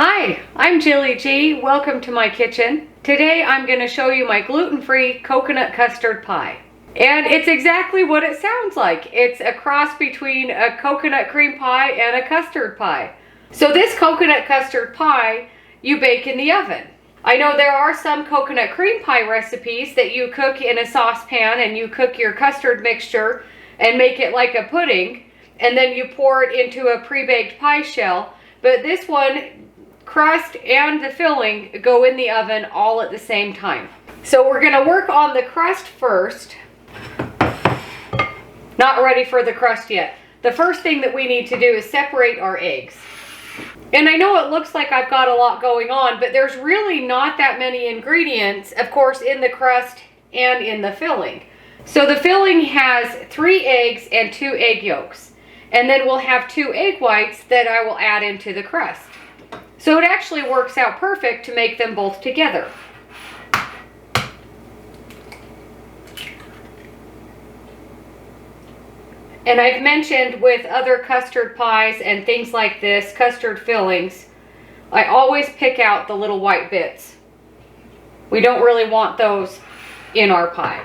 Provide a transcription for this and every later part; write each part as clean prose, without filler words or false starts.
Hi, I'm Jilly G. Welcome to my kitchen. Today I'm going to show you my gluten-free coconut custard pie. And it's exactly what it sounds like. It's a cross between a coconut cream pie and a custard pie. So this coconut custard pie you bake in the oven. I know there are some coconut cream pie recipes that you cook in a saucepan and you cook your custard mixture and make it like a pudding and then you pour it into a pre-baked pie shell. But this one, crust and the filling go in the oven all at the same time. So we're going to work on the crust first. Not ready for the crust yet. The first thing that we need to do is separate our eggs. And I know it looks like I've got a lot going on, but there's really not that many ingredients, of course, in the crust and in the filling. So the filling has 3 eggs and 2 egg yolks. And then we'll have 2 egg whites that I will add into the crust. So it actually works out perfect to make them both together. And I've mentioned with other custard pies and things like this, custard fillings, I always pick out the little white bits. We don't really want those in our pie.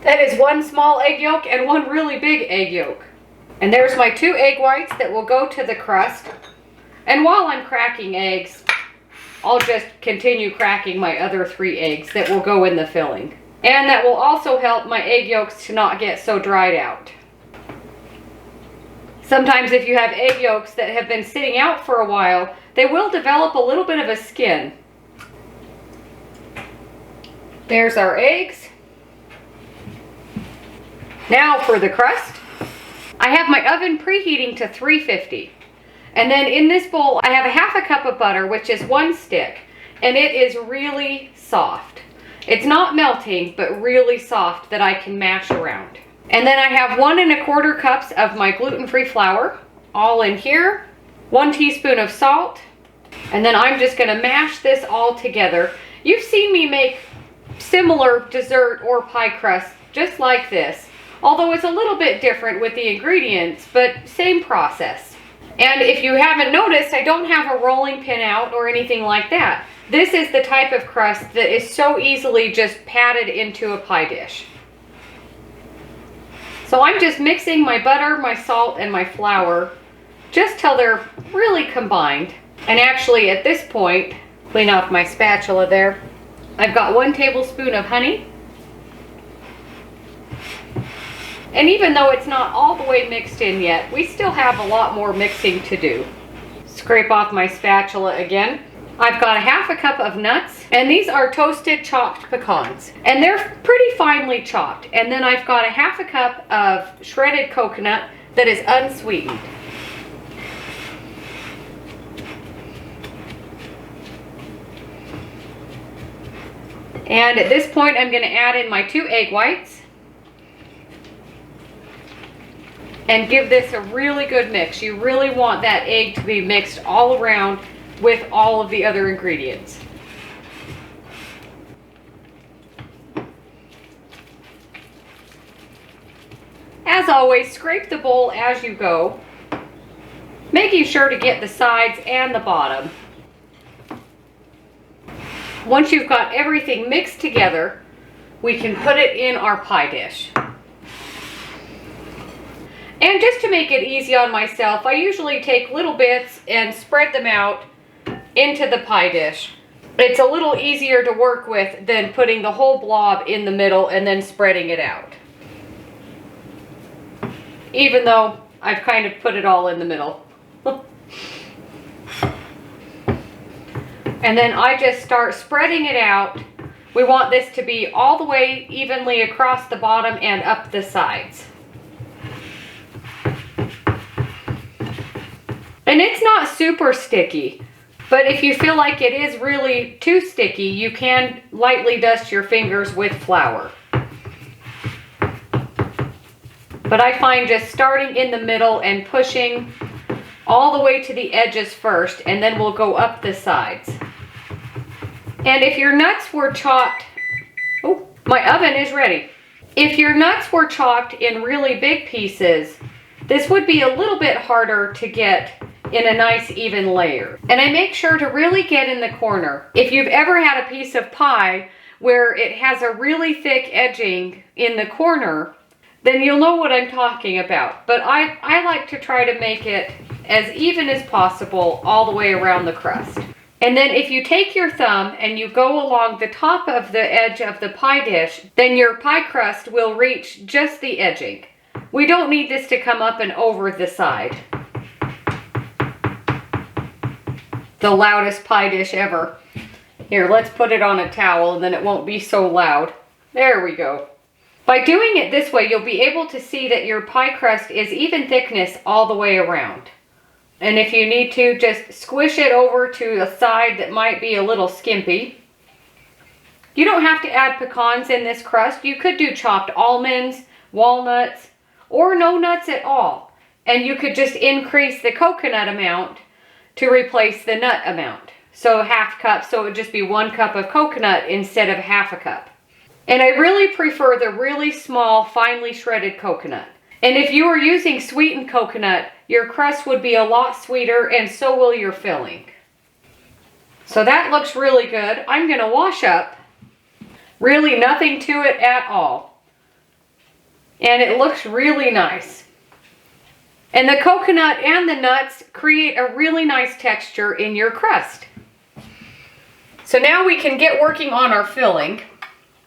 That is 1 small egg yolk and 1 really big egg yolk. And there's my 2 egg whites that will go to the crust. And while I'm cracking eggs, I'll just continue cracking my other 3 eggs that will go in the filling. And that will also help my egg yolks to not get so dried out. Sometimes if you have egg yolks that have been sitting out for a while, they will develop a little bit of a skin. There's our eggs. Now for the crust. I have my oven preheating to 350. And then in this bowl, I have a ½ cup of butter, which is 1 stick. And it is really soft. It's not melting, but really soft that I can mash around. And then I have 1 1/4 cups of my gluten-free flour, all in here. 1 teaspoon of salt. And then I'm just gonna mash this all together. You've seen me make similar dessert or pie crust just like this. Although it's a little bit different with the ingredients, but same process. And if you haven't noticed, I don't have a rolling pin out or anything like that. This is the type of crust that is so easily just patted into a pie dish. So I'm just mixing my butter, my salt, and my flour just till they're really combined. And actually at this point, clean off my spatula there, I've got 1 tablespoon of honey. And even though it's not all the way mixed in yet, we still have a lot more mixing to do. Scrape off my spatula again. I've got a ½ cup of nuts, and these are toasted chopped pecans. And they're pretty finely chopped. And then I've got a ½ cup of shredded coconut that is unsweetened. And at this point, I'm going to add in my 2 egg whites. And give this a really good mix. You really want that egg to be mixed all around with all of the other ingredients. As always, scrape the bowl as you go, making sure to get the sides and the bottom. Once you've got everything mixed together, we can put it in our pie dish. And just to make it easy on myself, I usually take little bits and spread them out into the pie dish. It's a little easier to work with than putting the whole blob in the middle and then spreading it out. Even though I've kind of put it all in the middle. And then I just start spreading it out. We want this to be all the way evenly across the bottom and up the sides. And it's not super sticky, but if you feel like it is really too sticky, you can lightly dust your fingers with flour. But I find just starting in the middle and pushing all the way to the edges first, and then we'll go up the sides. And if your nuts were chopped, oh, my oven is ready. If your nuts were chopped in really big pieces, this would be a little bit harder to get in a nice even layer. And I make sure to really get in the corner. If you've ever had a piece of pie where it has a really thick edging in the corner, then you'll know what I'm talking about. But I like to try to make it as even as possible all the way around the crust. And then if you take your thumb and you go along the top of the edge of the pie dish, then your pie crust will reach just the edging. We don't need this to come up and over the side. The loudest pie dish ever. Here, let's put it on a towel and then it won't be so loud. There we go. By doing it this way, you'll be able to see that your pie crust is even thickness all the way around. And if you need to, just squish it over to a side that might be a little skimpy. You don't have to add pecans in this crust. You could do chopped almonds, walnuts, or no nuts at all. And you could just increase the coconut amount to replace the nut amount. So ½ cup, so it would just be 1 cup of coconut instead of ½ cup. And I really prefer the really small, finely shredded coconut. And if you were using sweetened coconut, your crust would be a lot sweeter and so will your filling. So that looks really good. I'm going to wash up. Really nothing to it at all. And it looks really nice. And the coconut and the nuts create a really nice texture in your crust. So now we can get working on our filling.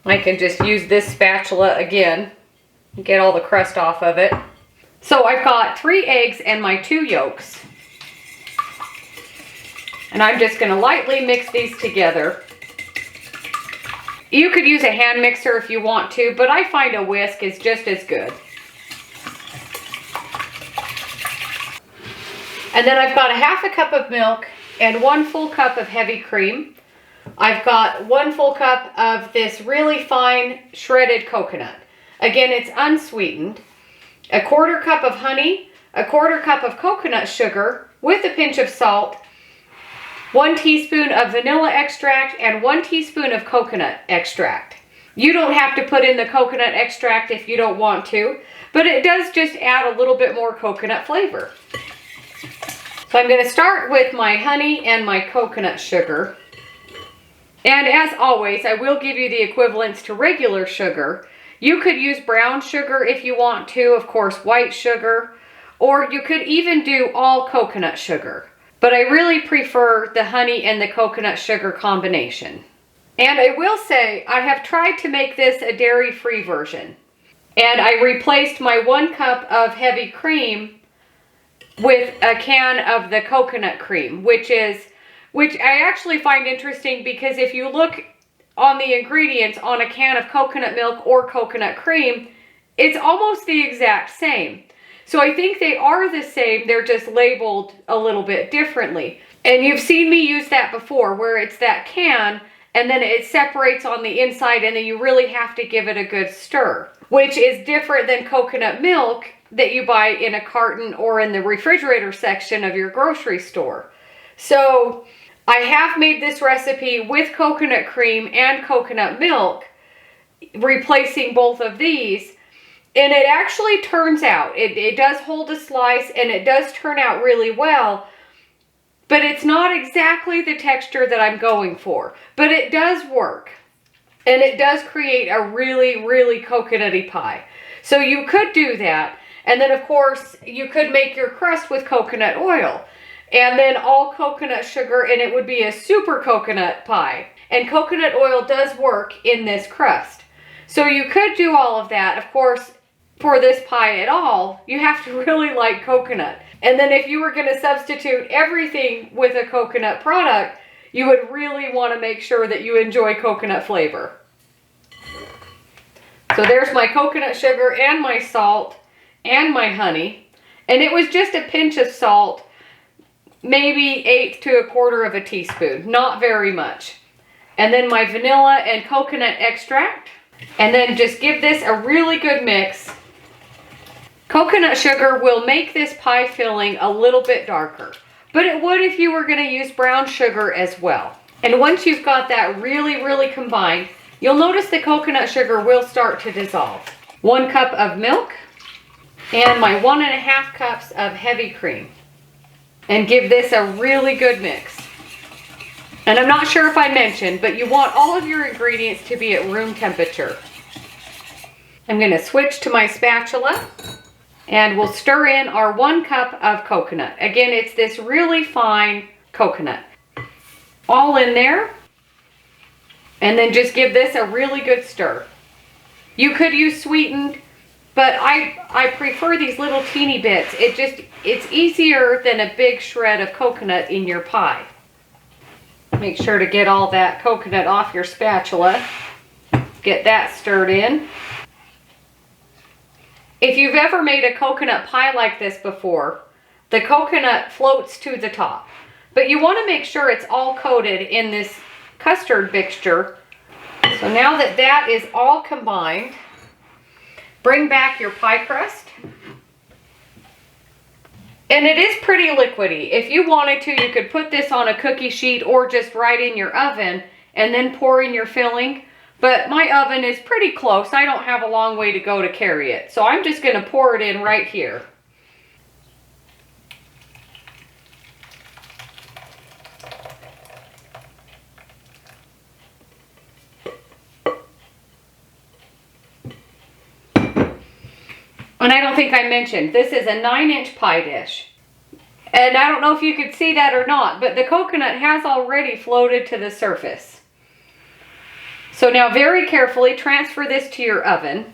I can just use this spatula again. Get all the crust off of it. So I've got 3 eggs and my 2 yolks. And I'm just going to lightly mix these together. You could use a hand mixer if you want to, but I find a whisk is just as good. And then I've got a ½ cup of milk and 1 full cup of heavy cream. I've got 1 full cup of this really fine shredded coconut. Again, it's unsweetened. A 1/4 cup of honey, a 1/4 cup of coconut sugar with a pinch of salt, 1 teaspoon of vanilla extract, and 1 teaspoon of coconut extract. You don't have to put in the coconut extract if you don't want to, but it does just add a little bit more coconut flavor. So I'm going to start with my honey and my coconut sugar. And as always, I will give you the equivalents to regular sugar. You could use brown sugar if you want to, of course, white sugar, or you could even do all coconut sugar. But I really prefer the honey and the coconut sugar combination. And I will say, I have tried to make this a dairy-free version. And I replaced my 1 cup of heavy cream with a can of the coconut cream, which I actually find interesting because if you look on the ingredients on a can of coconut milk or coconut cream, it's almost the exact same. So I think they are the same, they're just labeled a little bit differently. And you've seen me use that before, where it's that can and then it separates on the inside and then you really have to give it a good stir, which is different than coconut milk that you buy in a carton or in the refrigerator section of your grocery store. So I have made this recipe with coconut cream and coconut milk, replacing both of these, and it actually turns out, it does hold a slice and it does turn out really well, but it's not exactly the texture that I'm going for, but it does work, and it does create a really, really coconutty pie. So you could do that, and then of course you could make your crust with coconut oil. And then all coconut sugar, and it would be a super coconut pie. And coconut oil does work in this crust. So you could do all of that. Of course, for this pie at all, you have to really like coconut. And then if you were going to substitute everything with a coconut product, you would really want to make sure that you enjoy coconut flavor. So there's my coconut sugar and my salt and my honey. And it was just a pinch of salt. Maybe 1/8 to 1/4 teaspoon, not very much. And then my vanilla and coconut extract. And then just give this a really good mix. Coconut sugar will make this pie filling a little bit darker, but it would if you were going to use brown sugar as well. And once you've got that really, really combined, you'll notice the coconut sugar will start to dissolve. 1 cup of milk, and my 1.5 cups of heavy cream. And give this a really good mix. And I'm not sure if I mentioned, but you want all of your ingredients to be at room temperature. I'm going to switch to my spatula and we'll stir in our 1 cup of coconut. Again, it's this really fine coconut. All in there. And then just give this a really good stir. You could use sweetened, but I prefer these little teeny bits. It's easier than a big shred of coconut in your pie. Make sure to get all that coconut off your spatula. Get that stirred in. If you've ever made a coconut pie like this before, the coconut floats to the top. But you want to make sure it's all coated in this custard mixture. So now that that is all combined, bring back your pie crust. And it is pretty liquidy. If you wanted to, you could put this on a cookie sheet or just right in your oven and then pour in your filling. But my oven is pretty close. I don't have a long way to go to carry it. So I'm just going to pour it in right here. And I don't think I mentioned, this is a 9-inch pie dish. And I don't know if you could see that or not, but the coconut has already floated to the surface. So now very carefully transfer this to your oven.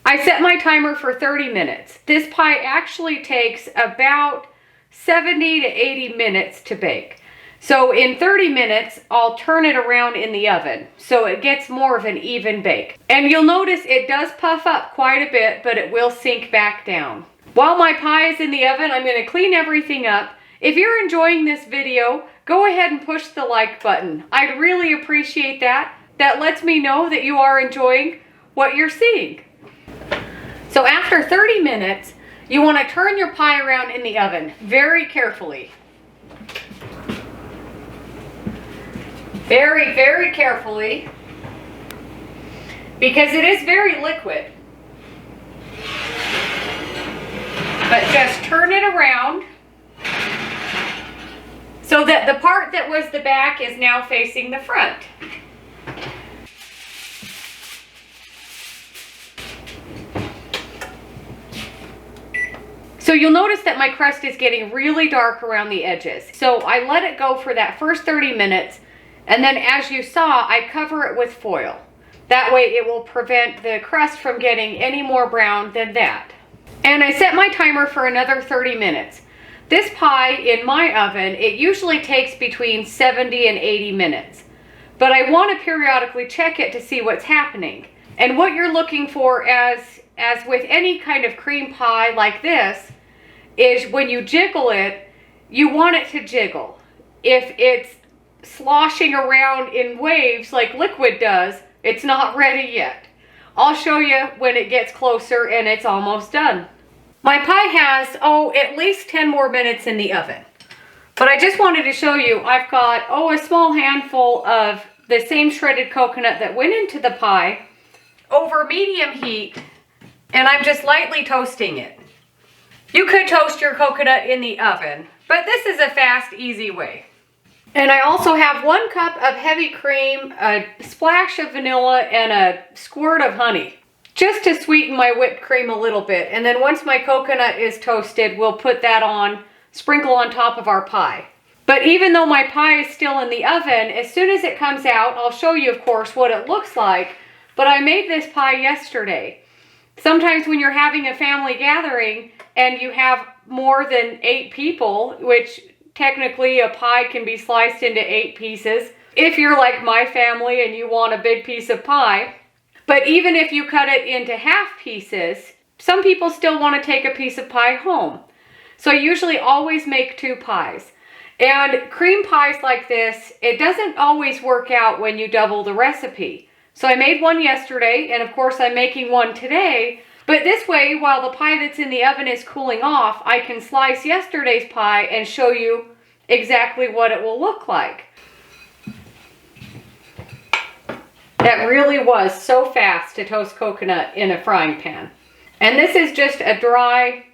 I set my timer for 30 minutes. This pie actually takes about 70 to 80 minutes to bake. So in 30 minutes, I'll turn it around in the oven so it gets more of an even bake. And you'll notice it does puff up quite a bit, but it will sink back down. While my pie is in the oven, I'm going to clean everything up. If you're enjoying this video, go ahead and push the like button. I'd really appreciate that. That lets me know that you are enjoying what you're seeing. So after 30 minutes, you want to turn your pie around in the oven very carefully. Very, very carefully, because it is very liquid. But just turn it around so that the part that was the back is now facing the front. So you'll notice that my crust is getting really dark around the edges. So I let it go for that first 30 minutes. And then as you saw, I cover it with foil. That way it will prevent the crust from getting any more brown than that. And I set my timer for another 30 minutes. This pie in my oven, it usually takes between 70 and 80 minutes. But I want to periodically check it to see what's happening. And what you're looking for, as with any kind of cream pie like this, is when you jiggle it, you want it to jiggle. If it's sloshing around in waves like liquid does, it's not ready yet. I'll show you when it gets closer and it's almost done. My pie has, at least 10 more minutes in the oven. But I just wanted to show you, I've got, a small handful of the same shredded coconut that went into the pie over medium heat, and I'm just lightly toasting it. You could toast your coconut in the oven, but this is a fast, easy way. And I also have 1 cup of heavy cream, a splash of vanilla, and a squirt of honey, just to sweeten my whipped cream a little bit. And then once my coconut is toasted, we'll put that on, sprinkle on top of our pie. But even though my pie is still in the oven, as soon as it comes out, I'll show you, of course, what it looks like. But I made this pie yesterday. Sometimes when you're having a family gathering and you have more than 8 people, which technically a pie can be sliced into 8 pieces, if you're like my family and you want a big piece of pie. But even if you cut it into half pieces, some people still want to take a piece of pie home. So I usually always make 2 pies. And cream pies like this, it doesn't always work out when you double the recipe. So I made one yesterday, and of course I'm making one today. But this way, while the pie that's in the oven is cooling off, I can slice yesterday's pie and show you exactly what it will look like. That really was so fast to toast coconut in a frying pan. And this is just a dry,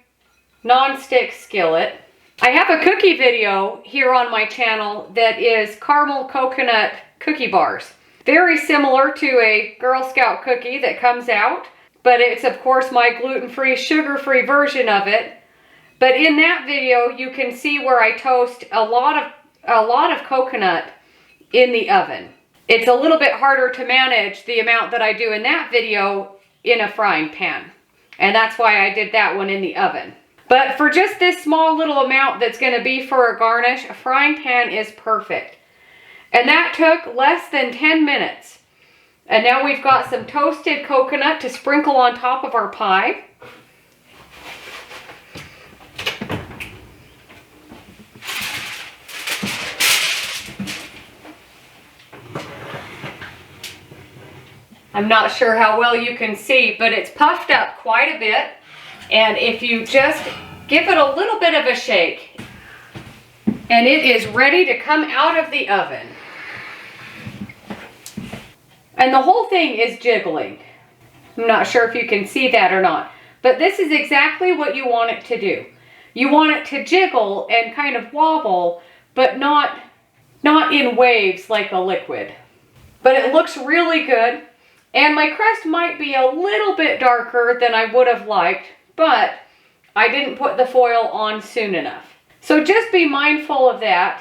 non-stick skillet. I have a cookie video here on my channel that is caramel coconut cookie bars. Very similar to a Girl Scout cookie that comes out, but it's of course my gluten-free, sugar-free version of it. But in that video, you can see where I toast a lot of coconut in the oven. It's a little bit harder to manage the amount that I do in that video in a frying pan. And that's why I did that one in the oven. But for just this small little amount that's going to be for a garnish, a frying pan is perfect. And that took less than 10 minutes. And now we've got some toasted coconut to sprinkle on top of our pie. I'm not sure how well you can see, but it's puffed up quite a bit. And if you just give it a little bit of a shake, and it is ready to come out of the oven. And the whole thing is jiggling. I'm not sure if you can see that or not, but this is exactly what you want it to do. You want it to jiggle and kind of wobble, but not in waves like a liquid. But it looks really good. And my crust might be a little bit darker than I would have liked, but I didn't put the foil on soon enough. So just be mindful of that.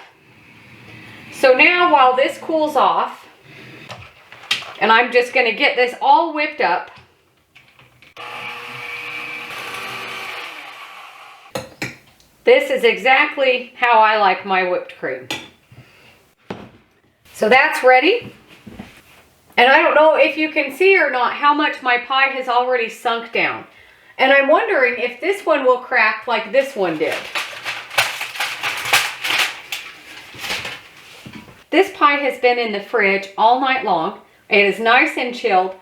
So now while this cools off, and I'm just going to get this all whipped up. This is exactly how I like my whipped cream. So that's ready. And I don't know if you can see or not how much my pie has already sunk down. And I'm wondering if this one will crack like this one did. This pie has been in the fridge all night long. It is nice and chilled.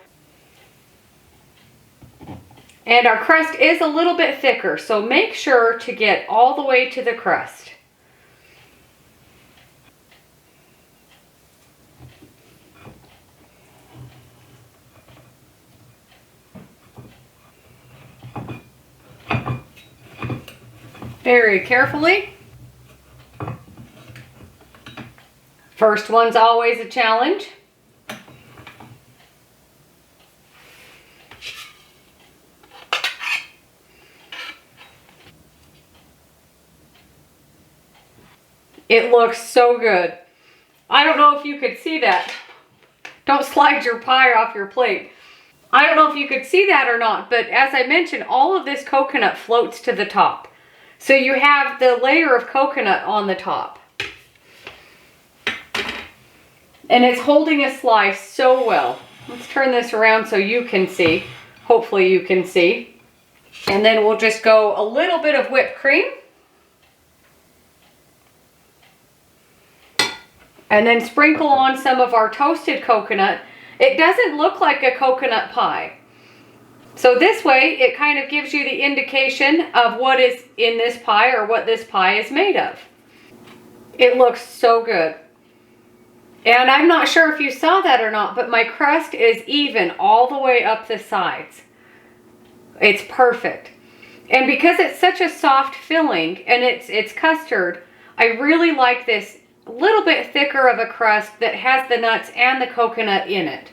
And our crust is a little bit thicker, so make sure to get all the way to the crust. Very carefully. First one's always a challenge. It looks so good. I don't know if you could see that. Don't slide your pie off your plate. I don't know if you could see that or not, but as I mentioned, all of this coconut floats to the top. So you have the layer of coconut on the top. And it's holding a slice so well. Let's turn this around so you can see. Hopefully you can see. And then we'll just go a little bit of whipped cream. And then sprinkle on some of our toasted coconut. It doesn't look like a coconut pie. So this way, it kind of gives you the indication of what is in this pie or what this pie is made of. It looks so good. And I'm not sure if you saw that or not, but my crust is even all the way up the sides. It's perfect. And because it's such a soft filling and it's custard, I really like this little bit thicker of a crust that has the nuts and the coconut in it.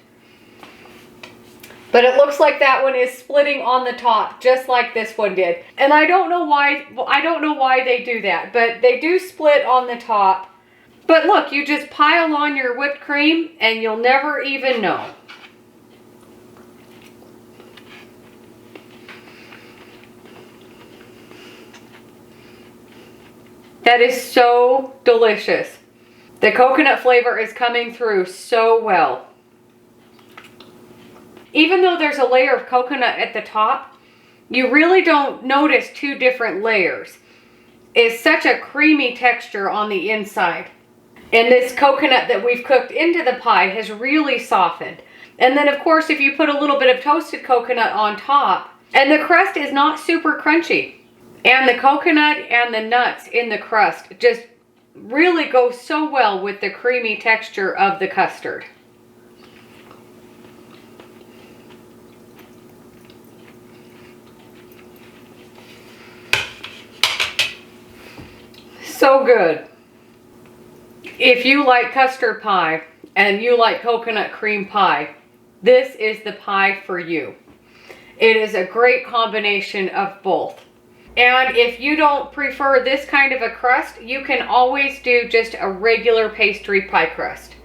But it looks like that one is splitting on the top, just like this one did. And I don't know why they do that, but they do split on the top. But look, you just pile on your whipped cream and you'll never even know. That is so delicious. The coconut flavor is coming through so well. Even though there's a layer of coconut at the top, you really don't notice two different layers. It's such a creamy texture on the inside. And this coconut that we've cooked into the pie has really softened. And then of course, if you put a little bit of toasted coconut on top, and the crust is not super crunchy. And the coconut and the nuts in the crust just really go so well with the creamy texture of the custard. So good. If you like custard pie and you like coconut cream pie, this is the pie for you. It is a great combination of both. And if you don't prefer this kind of a crust, you can always do just a regular pastry pie crust.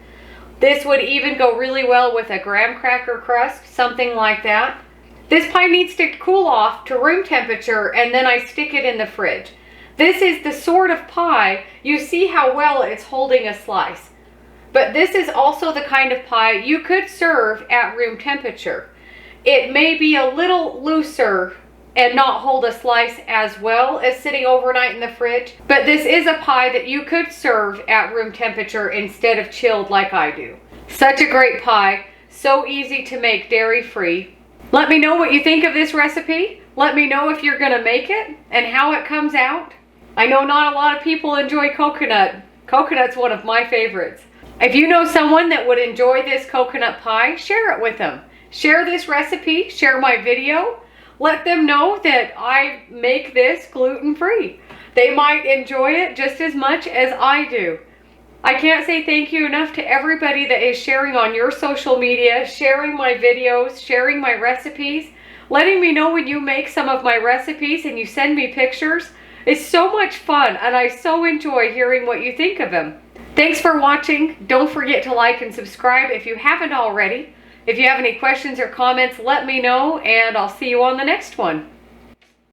This would even go really well with a graham cracker crust, something like that. This pie needs to cool off to room temperature, and then I stick it in the fridge. This is the sort of pie, you see how well it's holding a slice. But this is also the kind of pie you could serve at room temperature. It may be a little looser and not hold a slice as well as sitting overnight in the fridge, but this is a pie that you could serve at room temperature instead of chilled like I do. Such a great pie, so easy to make dairy-free. Let me know what you think of this recipe. Let me know if you're gonna make it and how it comes out. I know not a lot of people enjoy coconut. Coconut's one of my favorites. If you know someone that would enjoy this coconut pie, share it with them. Share this recipe, share my video. Let them know that I make this gluten-free. They might enjoy it just as much as I do. I can't say thank you enough to everybody that is sharing on your social media, sharing my videos, sharing my recipes, letting me know when you make some of my recipes and you send me pictures. It's so much fun, and I so enjoy hearing what you think of them. Thanks for watching. Don't forget to like and subscribe if you haven't already. If you have any questions or comments, let me know, and I'll see you on the next one.